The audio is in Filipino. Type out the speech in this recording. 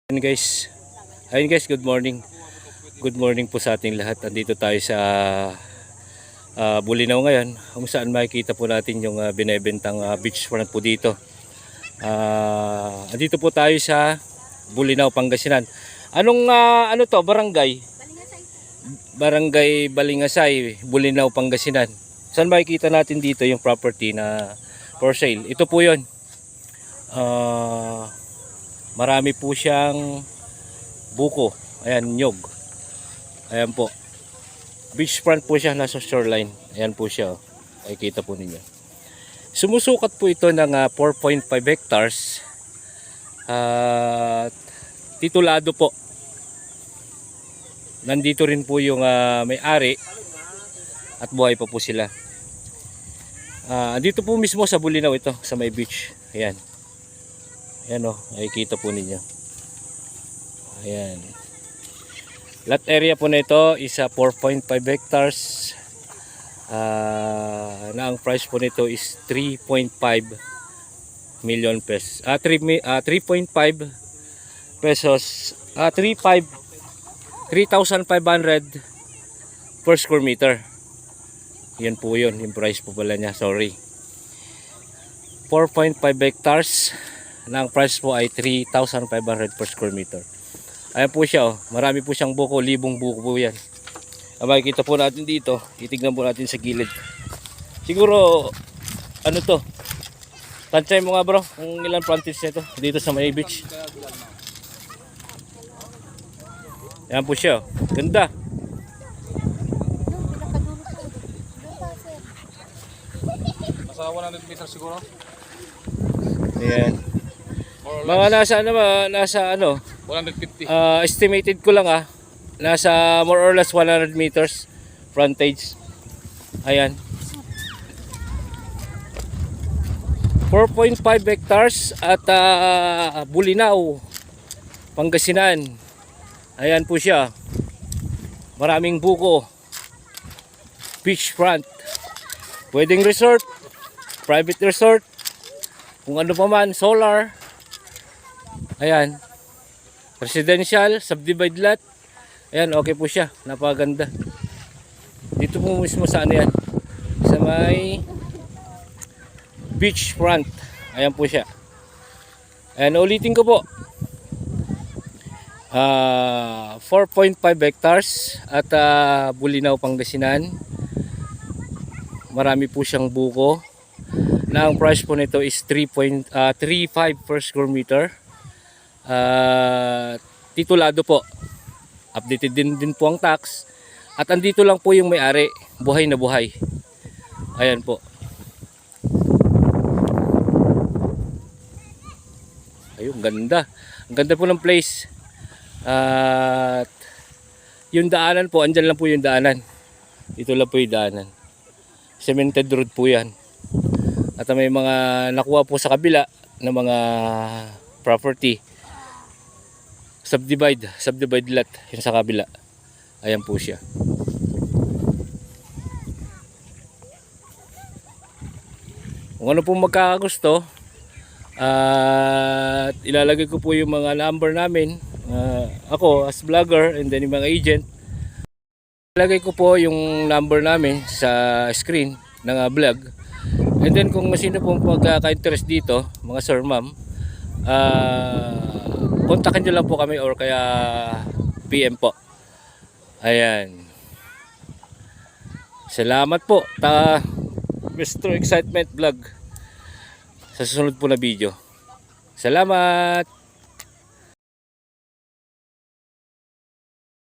Ayun guys, good morning. Good morning po sa ating lahat. Andito tayo sa Bulinaw ngayon, kung saan makikita po natin yung binebentang beachfront po dito. Andito po tayo sa Bulinaw, Pangasinan. Anong ano to? Barangay? Barangay Balingasay, Bulinaw, Pangasinan. Saan makikita natin dito yung property na for sale? Ito po 'yon. Marami po siyang buko. Ayan, nyog. Ayan po. Beachfront po siya, nasa shoreline. Ayan po siya. Makikita po ninyo. Sumusukat po ito ng 4.5 hectares. Titulado po. Nandito rin po yung may-ari. At buhay pa po sila. Dito po mismo sa Bulinaw ito, sa may beach. Ayan. Ayan o, nakikita po ninyo. Ayan. Lot area po na ito is 4.5 hectares. Na ang price po nito is 3.5 million pesos. 3.5 pesos. 3,500 per square meter. Yan po yun, yung price po pala niya, sorry. 4.5 hectares. Na ang price po ay 3,500 per square meter. Ayan po siya, oh. Marami po siyang buko, libong buko po yan. Makikita po natin dito, titignan po natin sa gilid. Siguro, ano to? Tansay mo nga bro, kung ilan frontage nito dito sa may beach. Ayan po siya, oh. Ganda. Nasa 100 meters siguro. Ayan. Mga nasa ano 150. Estimated ko lang nasa more or less 100 meters frontage. Ayan. 4.5 hectares at Bulinaw, Pangasinan. Ayan po siya. Maraming buko. Beachfront. Wedding resort, private resort, kung ano pa man, solar. Ayan. Residential, subdivide lot. Ayan, okay po siya. Napakaganda. Dito po mismo sa ano yan. Sa may beachfront. Ayan po siya. Ayan, ulitin ko po. 4.5 hectares at Bulinaw, Pangasinan. Marami po siyang buko. Na ang price po nito is 3.35 per square meter. Titulado po. Updated din po ang tax. At andito lang po yung may-ari, buhay na buhay. Ayan po. Ayun, ganda. Ang ganda po ng place. At yung daanan po, andyan lang po yung daanan. Ito lang po yung daanan. Cemented road po yan. At may mga nakuha po sa kabila ng mga property. Subdivide lot yung sa kabila. Ayan po siya. Kung ano po magkakagusto, ilalagay ko po yung mga number namin. Ako as vlogger and then yung mga agent. Ilalagay ko po yung number namin sa screen ng vlog. And then kung sino pong pagka-interest dito, mga sir, ma'am, kontakin nyo lang po kami or kaya PM po. Ayan. Salamat po. Mr. Excitement Vlog sa susunod po na video. Salamat.